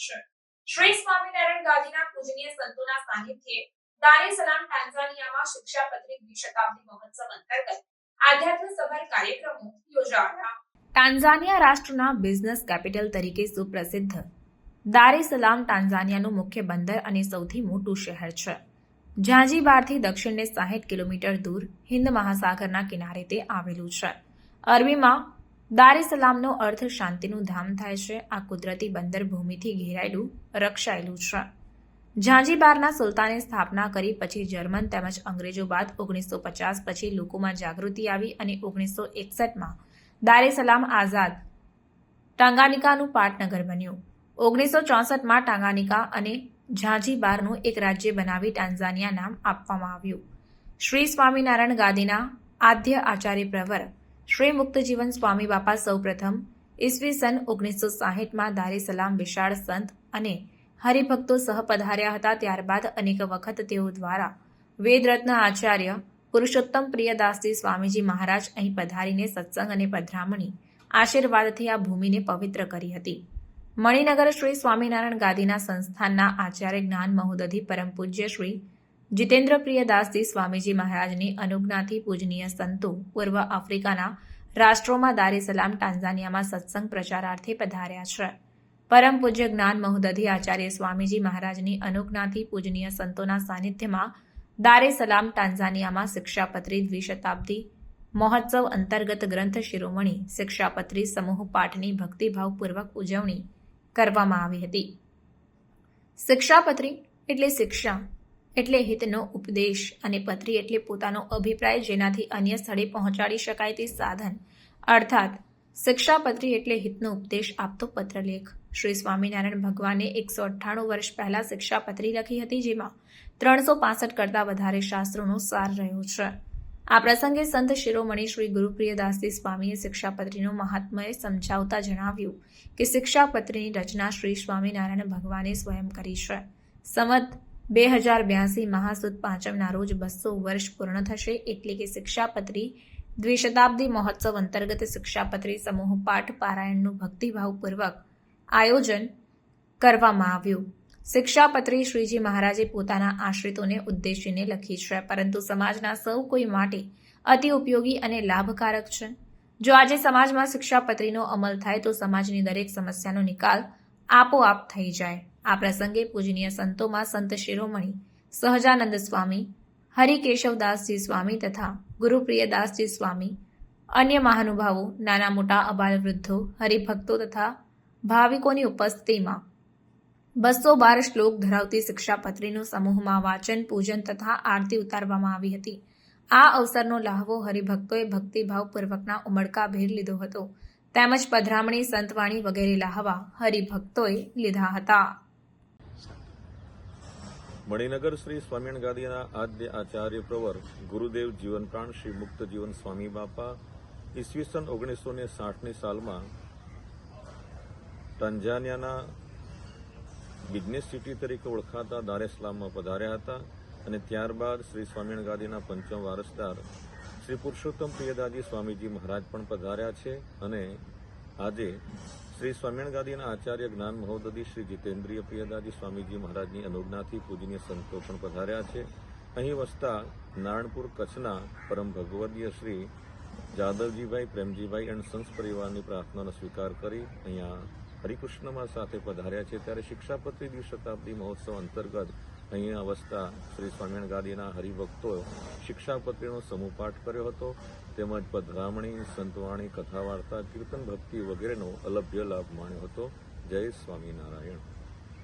છે। શ્રી સ્વામિનારાયણ ગાદીના પૂજનીય સંતોના સાનિધ્યે દારે સલામ ટાંઝાનિયામાં શિક્ષાપત્રી દ્વિશતાબ્દી મહોત્સવ અંતર્ગત આધ્યાત્મસભર કાર્યક્રમો યોજાયા। ટાંઝાનિયા રાષ્ટ્રના બિઝનેસ કેપિટલ તરીકે સુપ્રસિદ્ધ દારે સલામ ટાંઝાનિયાનું મુખ્ય બંદર અને સૌથી મોટું શહેર છે। ઝાંઝીબારથી દક્ષિણે 60 કિલોમીટર દૂર હિન્દ મહાસાગરના કિનારે તે આવેલું છે। અરબીમાં દારે સલામનો અર્થ શાંતિનું ધામ થાય છે। આ કુદરતી બંદર ભૂમિથી ઘેરાયેલું રક્ષાયેલું છે। ઝાંઝીબારના સુલતાને સ્થાપના કરી પછી જર્મન તેમજ અંગ્રેજો બાદ 1950 પછી લોકોમાં જાગૃતિ આવી અને 1961માં દારે સલામ આઝાદ ટાંગાનિકાનું પાટનગર બન્યું। 1964માં ટાંગાનિકા અને ઝાંઝીબારનું એક રાજ્ય બનાવી ટાંઝાનિયા નામ આપવામાં આવ્યું। શ્રી સ્વામિનારાયણ ગાદીના આદ્ય આચાર્ય પ્રવર શ્રી મુક્તજીવન સ્વામી બાપા સૌપ્રથમ ઈસવીસન 1960માં દારે સલામ વિશાળ સંત અને હરિભક્તો સહ પધાર્યા હતા। ત્યારબાદ અનેક વખત તેઓ દ્વારા વેદરત્ન આચાર્ય પુરુષોત્તમ પ્રિયદાસજી સ્વામીજી મહારાજ અહીં પધારીને સત્સંગ અને પધરામણી આશીર્વાદથી આ ભૂમિને પવિત્ર કરી હતી। મણિનગર શ્રી સ્વામિનારાયણ ગાદીના સંસ્થાનના આચાર્ય જ્ઞાન મહોદધિ પરમ પૂજ્ય શ્રી જીતેન્દ્ર પ્રિયદાસજી સ્વામીજી મહારાજની અનુજ્ઞાથી પૂજનીય સંતો પૂર્વ આફ્રિકાના રાષ્ટ્રોમાં દારે સલામ ટાંઝાનિયામાં સત્સંગ પ્રચારાર્થે પધાર્યા છે। પરમ પૂજ્ય જ્ઞાન મહોદધિ આચાર્ય સ્વામીજી મહારાજની અનુજ્ઞાથી પૂજનીય સંતોના સાનિધ્યમાં દારે સલામ ટાંઝાનિયામાં શિક્ષાપત્રી દ્વિશતાબ્દી મહોત્સવ અંતર્ગત ગ્રંથ શિરોમણી શિક્ષાપત્રી સમૂહ પાઠની ભક્તિભાવપૂર્વક ઉજવણી કરવામાં આવી હતી। શિક્ષાપત્રી એટલે શિક્ષા એટલે હિતનો ઉપદેશ અને પત્રી એટલે પોતાનો અભિપ્રાય જેનાથી અન્ય સ્થળે પહોંચાડી શકાય તે સાધન અર્થાત શિક્ષાપત્રી એટલે હિતનો ઉપદેશ આપતો પત્રલેખ। શ્રી સ્વામિનારાયણ ભગવાને 198 વર્ષ પહેલા શિક્ષાપત્રી લખી હતી જેમાં 365 કરતાં વધારે શાસ્ત્રોનો સાર રહ્યો છે। આ પ્રસંગે સંત શિરોમણી શ્રી ગુરુપ્રિયદાસજી સ્વામીએ શિક્ષાપત્રીનું મહાત્મ્ય સમજાવતા જણાવ્યું કે શિક્ષાપત્રીની રચના શ્રી સ્વામિનારાયણ ભગવાને સ્વયં કરી છે। સંવત 2082 મહાસુદ પાંચમના રોજ 200 વર્ષ પૂર્ણ થશે એટલે કે શિક્ષાપત્રી દ્વિશતાબ્દી મહોત્સવ અંતર્ગત શિક્ષાપત્રી સમૂહ પાઠ પારાયણનું ભક્તિભાવપૂર્વક આયોજન કરવામાં આવ્યું। શિક્ષાપત્રી શ્રીજી મહારાજે પોતાના આશ્રિતોને ઉદ્દેશીને લખી છે પરંતુ સમાજના સૌ કોઈ માટે અતિ ઉપયોગી અને લાભકારક છે। જો આજે સમાજમાં શિક્ષાપત્રીનો અમલ થાય તો સમાજની દરેક સમસ્યાનો નિકાલ આપોઆપ થઈ જાય। આ પ્રસંગે પૂજનીય સંતોમાં સંત શિરોમણી સહજાનંદ સ્વામી હરિકેશવદાસજી સ્વામી તથા ગુરુપ્રિયદાસજી સ્વામી અન્ય મહાનુભાવો નાના મોટા અબાલ વૃદ્ધો હરિભક્તો તથા ભાવિકોની ઉપસ્થિતિમાં 212 શ્લોક ધરાવતી શિક્ષાપત્રીનું સમૂહમાં વાંચન પૂજન તથા આરતી ઉતારવામાં આવી હતી। આ અવસરનો લહાવો હરિભક્તોએ ભક્તિભાવપૂર્વકના ઉમળકાભેર લીધો હતો તેમજ પધરામણી સંતવાણી વગેરે લહાવા હરિભક્તોએ લીધા હતા। મણિનગર શ્રી સ્વામિનારાયણ ગાદીના આદ્ય આચાર્ય પ્રવર ગુરુદેવ જીવનપ્રાણ શ્રી મુક્તજીવન સ્વામી બાપા ઈસવીસન 1960ની સાલમાં ટાંઝાનિયાના બિઝનેસ સિટી તરીકે ઓળખાતા દારે સલામમાં પધાર્યા હતા અને ત્યારબાદ શ્રી સ્વામિનારાયણ ગાદીના પંચમ વારસદાર શ્રી પુરુષોત્તમ પ્રિયદાસજી સ્વામીજી મહારાજ પણ પધાર્યા છે અને આજે શ્રી સ્વામિનારાયણ ગાદીના આચાર્ય જ્ઞાન મહોદધિ શ્રી જીતેન્દ્રિય પ્રિયદાસજી સ્વામીજી મહારાજની અનુજ્ઞાથી પૂજનીય સંતો પણ પધાર્યા છે। અહીં વસતા નારણપુર કચ્છના પરમ ભગવદીય શ્રી જાદવજીભાઈ પ્રેમજીભાઈ એન્ડ સંસ પરિવારની પ્રાર્થનાનો સ્વીકાર કરી અહીંયા હરિકૃષ્ણમાં સાથે પધાર્યા છે। ત્યારે શિક્ષાપત્રી દ્વિશતાબ્દી મહોત્સવ અંતર્ગત અહીંયા વસતા શ્રી સ્વામિનારાયણ ગાદીના હરિભક્તો શિક્ષાપત્રીનો સમૂહ પાઠ કર્યો હતો તેમજ પધરામણી સંતવાણી કથા વાર્તા કીર્તન ભક્તિ વગેરેનો અલભ્ય લાભ માણ્યો હતો। જય સ્વામિનારાયણ।